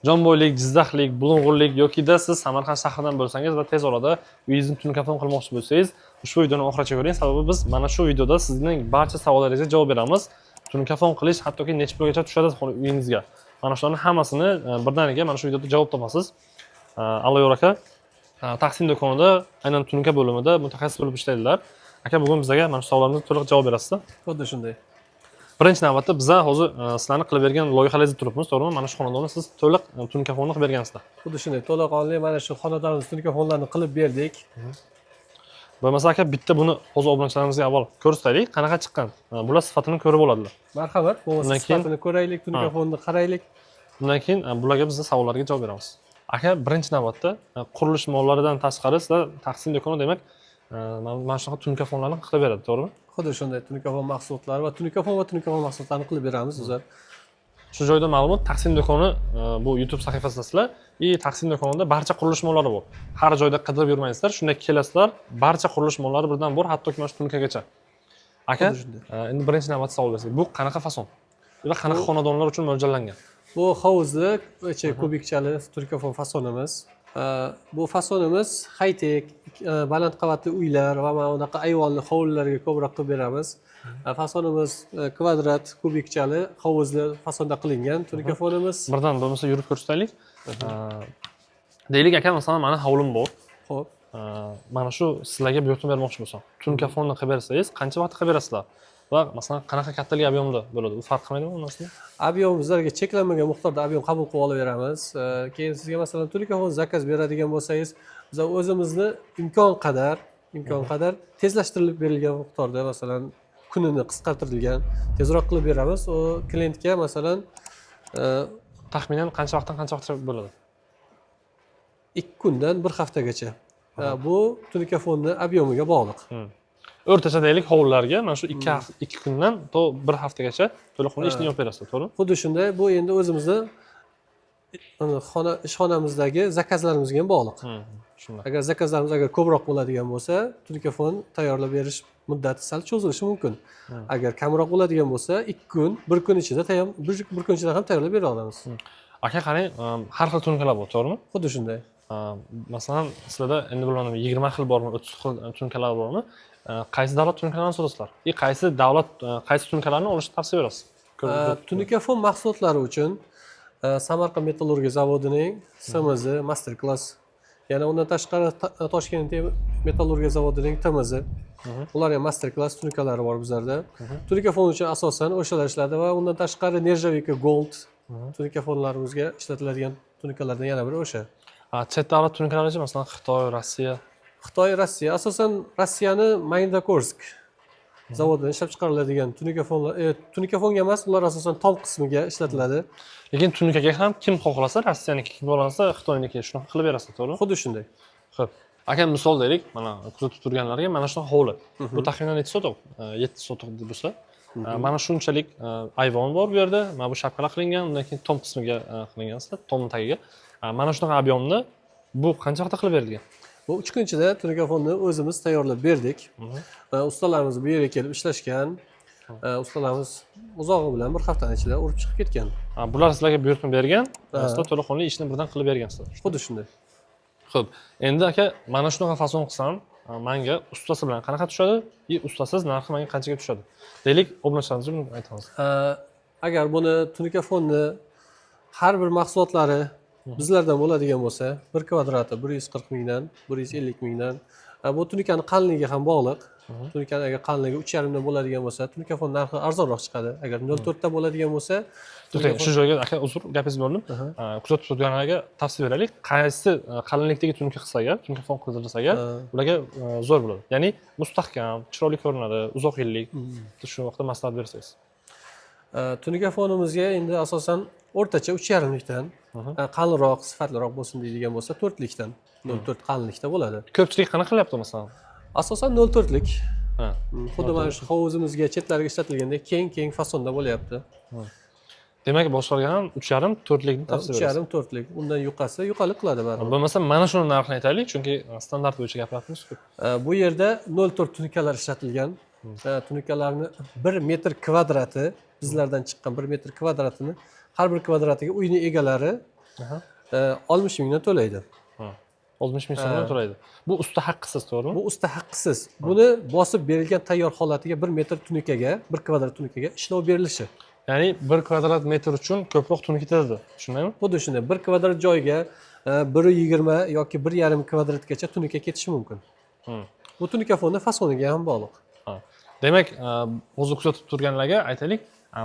Jomboylik, Jizzaxlik, Bulung'urlik yokida siz Samarqand shahridan bo'lsangiz va tez orada uyingizni tunkafon qilmoqchi bo'lsangiz, ushbu videoni oxirigacha ko'ring. Sababi biz mana shu videoda sizning barcha savollaringizga javob beramiz. Tunkafon qilish hattoki necha pulgacha tushadi uyingizga. Mana shularning hammasini birdaniga mana shu videoda javob topasiz. Alloyor aka Taqsim do'konida, aynan tunka bo'limida mutaxassis bo'lib ishlaydilar. Aka, bugun bizga mana shu savollarimizga to'liq javob berasiz. Xuddi shunday. Birinchi navbatda biz hozir sizlarni qilib bergan loyihangizni turibmiz, to'g'rimi? Mana shu xonadonni siz to'liq tunkafonni qilib bergansizlar. Xuddi shunday. To'laqonli mana shu xonadonimiz tunkafonlarni qilib berdik. Bo'lmasa aka, bitta buni hozir obunachilarimizga avval ko'rsataylik, qanaqa chiqqan. Bular sifatini ko'rib oladilar. Marhamat, bo'lmasa sifatini ko'raylik, tunkafonni qaraylik. Undan keyin bularga biz savollarga javob beramiz. Aka, birinchi navbatda qurilish mollaridan tashqari sizlar Taqsim do'koni demak, mana shunaqa tunkafonlarni qilib beradi, to'g'rimi? Xuddi shunday tunkafon mahsulotlari va tunkafon mahsulotlarini qilib beramiz bizlar. Shu joyda ma'lumot, Taqsim do'koni bu YouTube sahifasida Taqsim do'konida barcha qurilish mollari bor. Har joyda qidirib yurmaysizlar, shunday kelasizlar, barcha qurilish mollari birdan bor, hattoki mana shu tunkagacha. Aka, endi birinchi navbatda savol bersak, bu qanaqa fason va qanaqa xonadonlar uchun mo'ljallangan? Bu hovuzli, ichi kubikchali tunkafon fasonimiz. Bu fasonimiz high-tech, baland qavatli uylar va mana bunaqa ayvonli hovlilarga ko'proq qilib beramiz. Fasonimiz kvadrat, kubikchali, hovuzli fasonda qilingan tunkafonimiz. Birdan bo'lmasa yurib ko'rsataylik. Deylik aka, masalan, meni hovlim bor. Xo'p. Mana shu sizlarga buyurtma bermoqchi bo'lsam, tunkafonni qilib bersangiz, qancha vaqtda qilib berasizlar? Va masalan, qanaqa kattalik ob'yomda bo'ladi? U farq qilmaydimi bundan? Ob'yom bizlarga cheklanmagan miqdorda ob'yom qabul qilib olaveramiz. Keyin sizga masalan tunkafon zakaz beradigan bo'lsangiz, biz o'zimizni imkon qadar tezlashtirilib berilgan miqdorda, masalan, kunini qisqartirilgan, tezroq qilib beramiz. O klientga masalan taxminan qancha vaqtdan qancha vaqtgacha bo'ladi? 2 kundan 1 haftagacha. Bu tunkafonni ob'yomiga bog'liq. O'rtacha deylik hovlilarga mana shu 2 kundan to 1 haftagacha to'liqroq ishni olib berasiz, to'g'rimi? Xuddi shunday. Bu endi o'zimizni ishxonamizdagi zakazlarimizga ham bog'liq. Agar zakazlarimiz ko'proq bo'ladigan bo'lsa, tunkafon tayyorlab berish muddati sal cho'zilishi mumkin. Agar kamroq bo'ladigan bo'lsa, 2 kun, 1 kun ichida bir kun ichida ham tayyorlab bera olamiz. Aka, qarang, har xil tunkalar bor, to'g'rimi? Xuddi shunday. Masalan, sizlarda endi bilmadim, 20 xil bormi, 30 xil tunkalar bormi? Qaysi davlat tunkalarini sotasizlar? Qaysi davlat qaysi tunkalarni olishni tavsiya berasiz? Tunkafon mahsulotlari uchun Samarqand metallurgiya zavodining SMZ Master Class, yana undan tashqari Toshkent metallurgiya zavodining TMZ. Ular ham Master Class tunkalari bor bizlarda. Tunkafon uchun asosan o'shalar ishlaydi va undan tashqari Nerjavika Gold tunkafonlarimizga ishlatiladigan tunkalardan yana biri o'sha. Chet davlat tunkalari, masalan, Xitoy, Rossiya. Xitoy, Rossiya, asosan Rossiyani Magnitogorsk zavodidan ishlab chiqariladigan tunkafonlar, tunkafonga emas, ular asosan tom qismiga ishlatiladi. Lekin tunkaga ham kim xohlasa, Rossiyaniki, kim xohlasa Xitoyniki shunaqa qilib berasiz, to'g'rimi? Xuddi shunday. Xo'p. Aka, misol deylik, mana kuzatib turganlarga mana shu hovli. Bu taxminan necha sotuq? 7 sotuq deb bo'lsa, mana shunchalik ayvon bor bu yerda. Mana bu shapkalar qilingan, undan keyin tom qismiga qilingan-sizlar, tomning tagiga. Mana shunaqa ob'yomni bu qancha vaqtda qilib berilgan? Bu 3 kun ichida tunkafonni o'zimiz tayyorlab berdik. Ustalarimiz bu yerga kelib ishlashgan. Ustalarimiz uzog'i bilan 1 haftaning ichida urib chiqib ketgan. Bular sizlarga buyurtma bergan, sizlar to'liqroq ishni birdan qilib bergansizlar. Xuddi shunday. Xo'p, endi aka, mana shunaqa fason qilsam, menga ustasi bilan qanaqa tushadi? Ustasiz narxi menga qanchaga tushadi? Deylik, obunachilarimizga buni aytamiz. Agar buni tunkafonni har bir mahsulotlari bizlardan bo'ladigan bo'lsa, 1 kvadrati 140 mingdan, 150 mingdan. Bu tunkani qalinligiga ham bog'liq. Tunkani agar qalinligi 3,5 dan bo'ladigan bo'lsa, tunkafon narxi arzonroq chiqadi. Agar 0,4 ta bo'ladigan bo'lsa, shu joyga aka, uzr, gapingizni bo'ldim. Kuzatib turganlarga tavsiya beraylik. Qaysi qalinlikdagi tunka qilsa agar, tunkafon qildirsa agar, ularga zo'r bo'ladi. Ya'ni mustahkam, chiroyli ko'rinadi, uzoq yillik. Shu vaqtda maslahat bersangiz. Tunkafonimizga endi asosan o'rtacha 3,5 likdan qalinroq, sifatliroq bo'lsin deydigan bo'lsa 4 likdan, 0,4 qalinlikda bo'ladi. Ko'pchilik qanaqa qilyapti masalan? Asosan 0,4 lik. Xuddi mana shu hovuzimizga chetlariga ishlatilgandek keng fasonda bo'lyapti. Demak, boshqalarga ham 3,5 4 likni tavsiya berasiz. 3,5 4 lik. Undan yuqasi yuqalik qiladi baribir. Bo'lmasa mana shuni narxini aytaylik, chunki standart bo'yicha gapiryapmiz-ku. Bu yerda 0,4 tunkalar ishlatilgan. Tunkalarni 1 metr kvadrati, bizlardan chiqqan 1 metr kvadratini har bir kvadratiga uyning egalari Aha. 60 mingdan to'laydi. 60 ming so'mdan to'laydi. Bu usta haqqisiz, to'g'rimi? Bu usta haqqisiz. Buni bosib berilgan tayyor holatiga 1 metr tunikaga, 1 kvadrat tunikaga ishlov berilishi. Ya'ni 1 kvadrat metr uchun ko'proq tunuka ketadi. Shundaymi? Xuddi shunday 1 kvadrat joyga 1.20 yoki 1.5 kvadratgacha tunuka ketishi mumkin. Bu tunuka fonni fasoniga ham bog'liq. Ha. Demak, hozir kuzatib turganlarga aytaylik,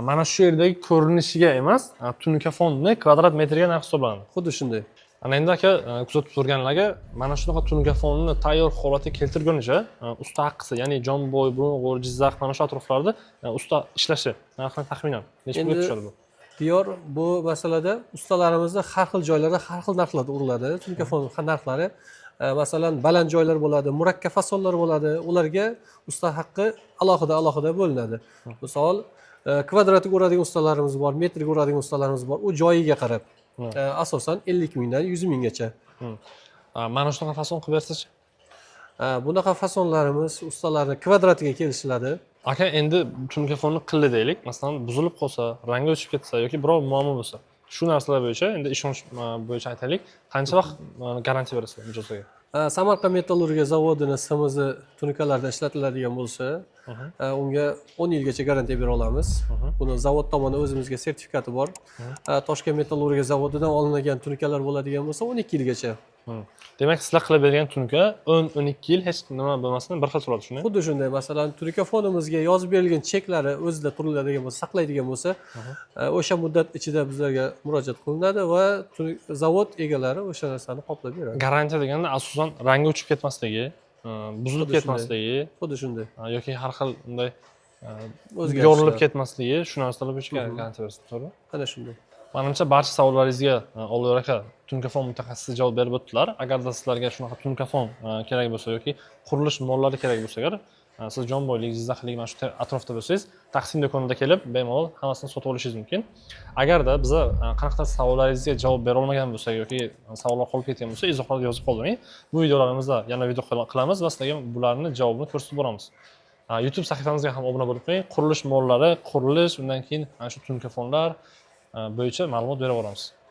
mana shu yerdagi ko'rinishiga emas, tunuka fonni kvadrat metrga narx hisoblanadi. Xuddi shunday. Ana endi aka, kuzatib turganlarga mana shunaqa tunuka fonni tayyor holatga keltirgunicha usta haqqisi, ya'ni Jomboy, Bulung'ur, Jizzax mana shu atroflarda usta ishlashi narxi taxminan necha pulga tushadi bu? Diyor bu masalada ustalarimizni har xil joylarda har xil narxlarda uriladi. Tunuka fon narxlari masalan baland joylar bo'ladi, murakkab fasonlar bo'ladi. Ularga usta haqqi alohida bo'linadi. Misol kvadratiga uradigan ustalarimiz bor, metrga uradigan ustalarimiz bor. U joyiga qarab. Asosan 50 mingdan 100 minggacha. Mana shunaqa fason qilib bersa-chi? Bunaqa fasonlarimiz ustalarning kvadratiga kelishiladi. Aka, endi tunuka fonni qildi deylik, masalan, buzilib qolsa, rangi o'chib ketsa yoki biror muammo bo'lsa, shu narsalar bo'yicha endi ishonch bo'yicha aytaylik, qancha vaqt garantiya berasizlar mijozlarga? Samarqand metallurgiya zavodini simizi tunikalarda ishlatiladigan bo'lsa, unga 10 yilgacha garantiya bera olamiz. Buni zavod tomonidan o'zimizga sertifikati bor. Toshkent metallurgiya zavodidan olinadigan tunikalar bo'ladigan bo'lsa 12 yilgacha. Demak, sizlar qilib bergan tunuka 10-12 yil hech nima bo'lmasdan bir xil turadi, shunday? Xuddi shunday. Masalan, tunuka fonimizga yozib berilgan cheklari o'zida turiladigan bo'lsa, saqlaydigan bo'lsa, o'sha muddat ichida bizlarga murojaat qilinadi va zavod egalari o'sha narsani qoplab beradi. Garantiya deganda asosan rangi o'chib ketmasligi, buzilib ketmasligi, Xuddi shunday. yoki har xil unday O'zgarishlar. yorilib ketmasligi, shu narsalar bo'yicha garantiya berasiz, to'g'rimi? Ana shunday. Manimcha barcha savollaringizga Olloyor aka tunuka fon mutaxassisi javob berib o'tdilar. Agarda sizlarga shunaqa tunuka fon kerak bo'lsa yoki qurilish mollari kerak bo'lsa agar siz Jomboylik, Jizzaxlik mana shu atrofda bo'lsangiz, Taqsim do'konida kelib bemalol hammasini sotib olishingiz mumkin. Agarda biza qanaqadir savollaringizga javob bera olmagan bo'lsak yoki savollar qolib ketgan bo'lsa, izohlarni yozib qoldiring. Bu videolarimizda yana video qilamiz va sizlarga bularni javobini ko'rsatib boramiz. YouTube sahifamizga ham obuna bo'lib qo'ying. Qurilish mollari, qurilish, undan keyin mana shu tunuka fonlar bo'yicha ma'lumot beraveramiz.